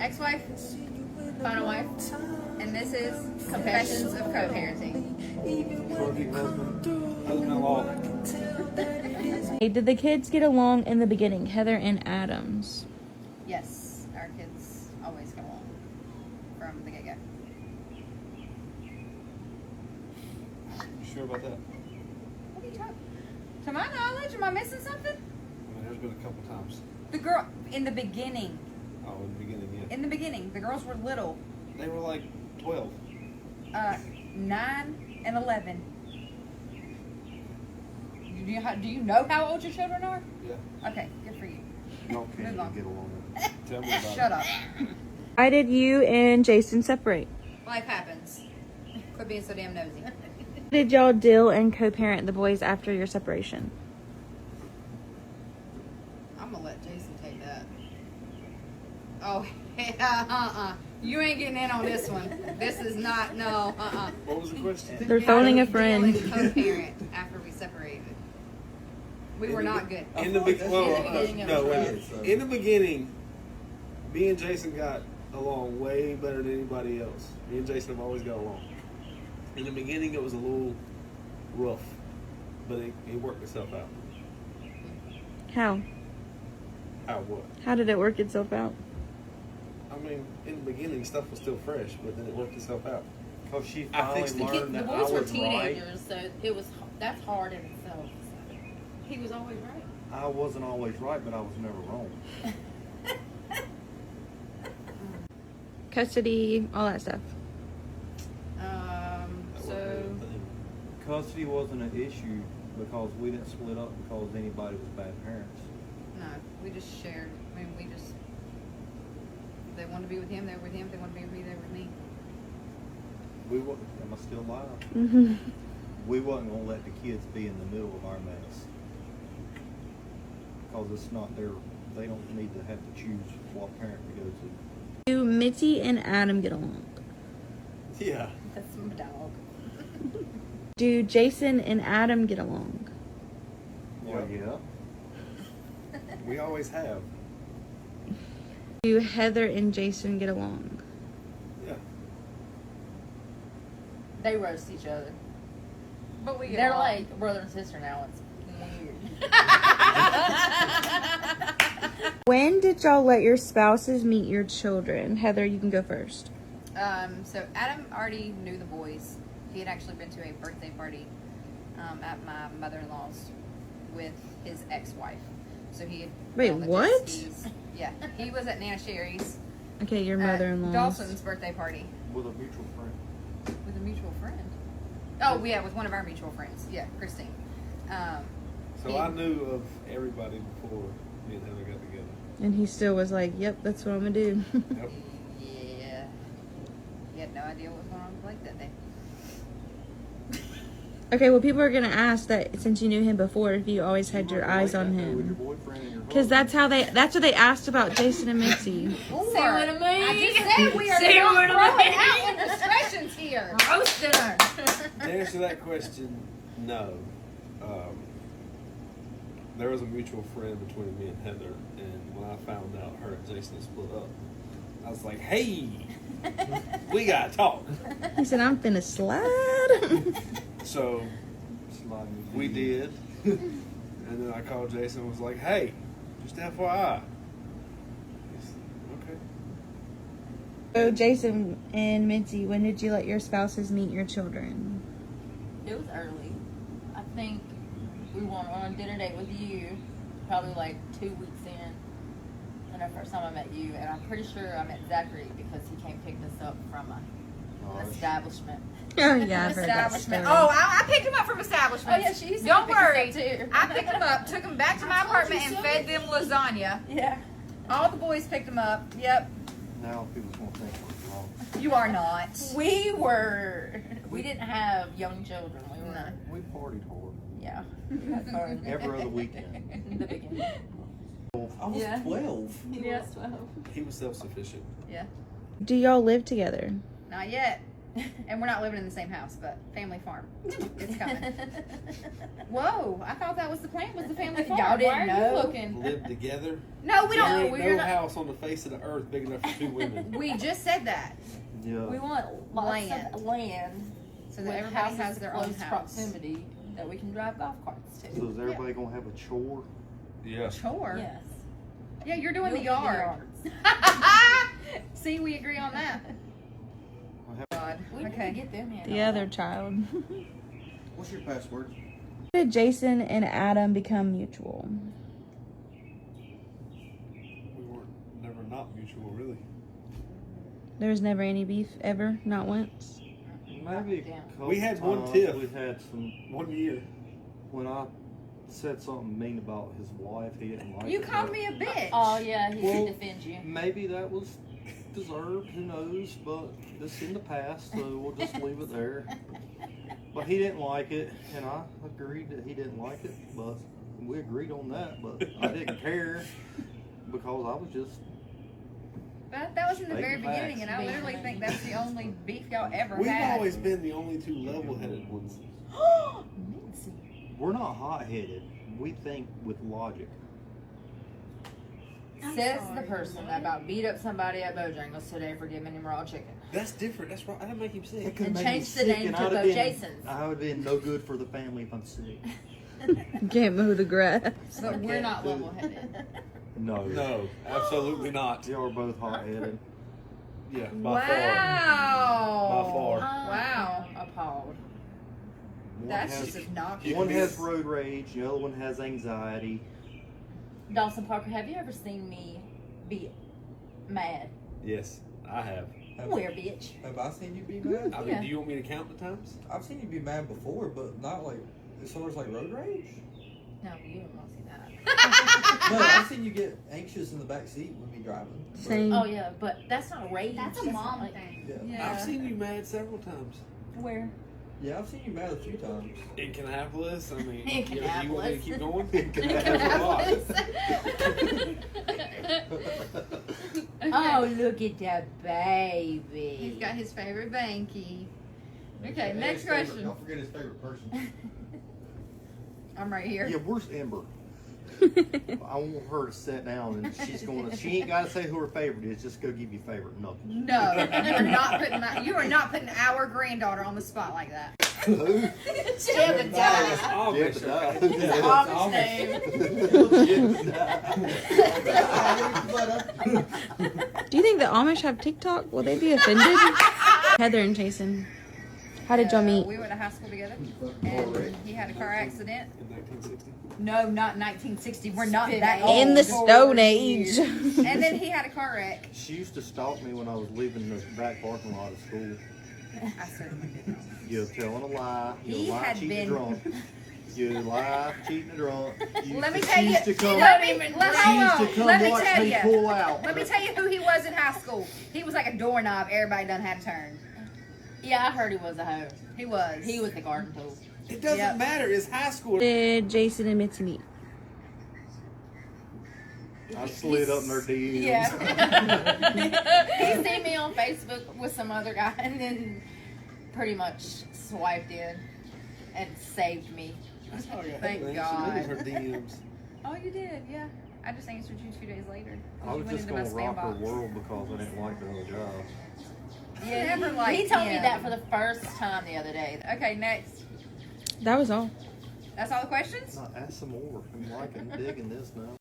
ex-wife, final wife, and this is Confessions of Co-Parenting. Working husband, husband-in-law. Hey, did the kids get along in the beginning, Heather and Adams? Yes, our kids always come along from the get-go. You sure about that? What are you talking? To my knowledge, am I missing something? I mean, there's been a couple times. The girl in the beginning. Oh, in the beginning, yeah. In the beginning, the girls were little, They were like 12. 9 and 11. Do you know how old your children are? Yeah. Okay, good for you. Y'all can't Move even on. get along. Tell me about Shut it. up. Why did you and Jason separate? Life happens. Quit being so damn nosy. Did y'all deal and co-parent the boys after your separation? I'm gonna let Jason take that. Oh, yeah, You ain't getting in on this one. This is not, no, What was the question? They're phoning a How did we deal friend. and co-parent after we separated? We were not good. In the beginning, no, wait a minute. so. In the beginning, me and Jason got along way better than anybody else. Me and Jason have always got along. In the beginning, it was a little rough, but it worked itself out. How? How what? How did it work itself out? I mean, in the beginning, stuff was still fresh, but then it worked itself out. Because she I finally fixed it. learned The that I boys were was right. teenagers, so that's hard in itself. He was always right. I wasn't always right, but I was never wrong. Custody, all that stuff. That So, wasn't really a thing. Custody wasn't an issue because we didn't split up because anybody was bad parents. no, we just shared. I mean, if they wanted to be with him, they were with him. If they wanted to be with me, they were with me. We wasn't, am I still alive? Mm-hmm. We wasn't going to let the kids be in the middle of our mess. Because it's not their, they don't need to have to choose what parent to go to. Do Mitzi and Adam get along? Yeah. That's my dog. Do Jason and Adam get along? Well, yeah. We always have. Do Heather and Jason get along? Yeah. They roast each other. But we get They're along. like brother and sister now. It's weird. When did y'all let your spouses meet your children? Heather, you can go first. So Adam already knew the boys. He had actually been to a birthday party at my mother-in-law's with his ex-wife. So he had Wait, been on the jet what? skis. Yeah, he was at Nana Sherry's Okay, your at mother-in-law. Dawson's birthday party With a mutual friend. with a mutual friend. Oh, yeah, with one of our mutual friends. Yeah, Christine. So he- I knew of everybody before me and Heather got together. And he still was like, yep, that's what I'm gonna do. Yep. Yeah. He had no idea what was going on with Blake that day. Okay, well, people are gonna ask that since you knew him before, if you always had your eyes on With your him. boyfriend and your Because that's what they asked about Jason and Mitzi. See what I mean? I just said we are See not what I throwing mean? out illustrations here. Roasted her. To answer that question, no. There was a mutual friend between me and Heather, and when I found out her and Jason had split up, I was like, hey, we gotta talk. He said, I'm finna slide. So Sliding with we you. did, and then I called Jason and was like, hey, just FYI. He said, okay. So, Jason and Mitzi, when did you let your spouses meet your children? It was early. I think we went on a dinner date with you probably like 2 weeks in. And the first time I met you, and I'm pretty sure I met Zachary because he came pick us up from an establishment. Oh, yeah, I've heard that Establishment. story. Oh, I picked him up from establishment. she's Don't worry. too. I picked him up, took him back to my apartment, and fed them lasagna. Yeah. All the boys picked him up. Yep. Now people's going to think we're wrong. You are not. We didn't have young children. We were, No. We partied hard. yeah. We had fun. Every other weekend. In the beginning. I was Yeah. 12. Yes, 12. He was self-sufficient. Yeah. Do y'all live together? Not yet. And we're not living in the same house, but family farm. It's coming. Whoa, I thought that was the plan, was the family farm. Y'all didn't Why are know? you looking? Live together. No, we There don't. ain't We're no not. house on the face of the earth big enough for 2 women. We just said that. Yeah. We want lots Land. of land So with that everybody houses has their own close house. proximity that we can drive golf carts to. So is everybody gonna have a chore? Yeah. Chore. Yes. Yeah, you're doing the You'll do the yard. See, we agree on that. God. We need to Okay. get them in. The other child. What's your password? How did Jason and Adam become mutual? We weren't never not mutual, really. There was never any beef ever, not once. Maybe a Yeah. couple We had one times tiff. We had some 1 year. when I said something mean about his wife. He didn't like You it, called but me a bitch. Oh yeah, he Well, should defend you. Maybe that was deserved. Who knows? But it's in the past, so we'll just leave it there. But he didn't like it, and I agreed that he didn't like it. But we agreed on that. But I didn't care because I was just. That was in the very Stating facts. beginning, and I literally think that's the only beef y'all ever We've had. always been the only 2 level-headed ones. Mincy. We're not hot-headed. We think with logic. Says the person that about beat up somebody at Bojangles today for giving him raw chicken. That's different. That's right. I didn't make him sick. could've And made changed me the sick, name and to I'd have Bo been- Jason's. I would have been no good for the family if I'm sick. Can't move the grass. But we're not level-headed. No. No, absolutely not. Y'all are both hot-headed. Yeah, Wow. by far. Wow. Appalled. One That's has, just obnoxious. one has road rage, the other one has anxiety. Dawson Parker, have you ever seen me be mad? Yes, I have. Where, bitch? Have I seen you be mad? I mean, Yeah. do you want me to count the times? I've seen you be mad before, but not like as far as like road rage. No, you don't want to see that. No, I've seen you get anxious in the back seat when we driving. But- Same. Oh yeah, but that's not rage. That's a That's mom like- thing. Yeah. Yeah. I've seen you mad several times. Where? Yeah, I've seen you mad a few times. In Kannapolis, I mean, In you want me to Kannapolis. keep going? Oh, look at that baby. He's got his favorite banky. Okay, And next his favorite- question. Don't forget his favorite person. I'm right here. Yeah, where's Ember? I want her to sit down and she ain't got to say who her favorite is, just go give you favorite. No. No, you are not putting our granddaughter on the spot like that. Who? Jebediah. That's obvious. Amish Do you think the Amish have TikTok? Will they be offended? Heather and Jason, how did y'all meet? We went to high school together, and he had a car accident. In 1960. No, not 1960. We're not Spin that age. old. In the Stone Age. And then he had a car wreck. She used to stalk me when I was leaving the back parking lot of school. I certainly did not. You're telling a lie. You're He lying, had cheating, been- drunk. You lie, cheating, drunk. Let me tell you. She used to come, Let she me, used hold to on. come Let me watch tell me you. pull out. Let me tell you who he was in high school. He was like a doorknob. Everybody done had to turn. Yeah, I heard he was a hoe. He was. He was the garden tool. It doesn't Yep. matter. It's high school. Did Jason and Mitzi meet? I slid up in her DMs. Yeah. He seen me on Facebook with some other guy and then pretty much swiped in and saved me. That's all you Thank had, man. God. She needed her DMs. Oh, you did, yeah. I just answered you 2 days later. I was You went just into my going to spam rock her box. world because I didn't like the other guy. Yeah, never he liked told me him. that for the first time the other day. Okay, next. That was all. That's all the questions? Ask some more. I'm liking, digging this now.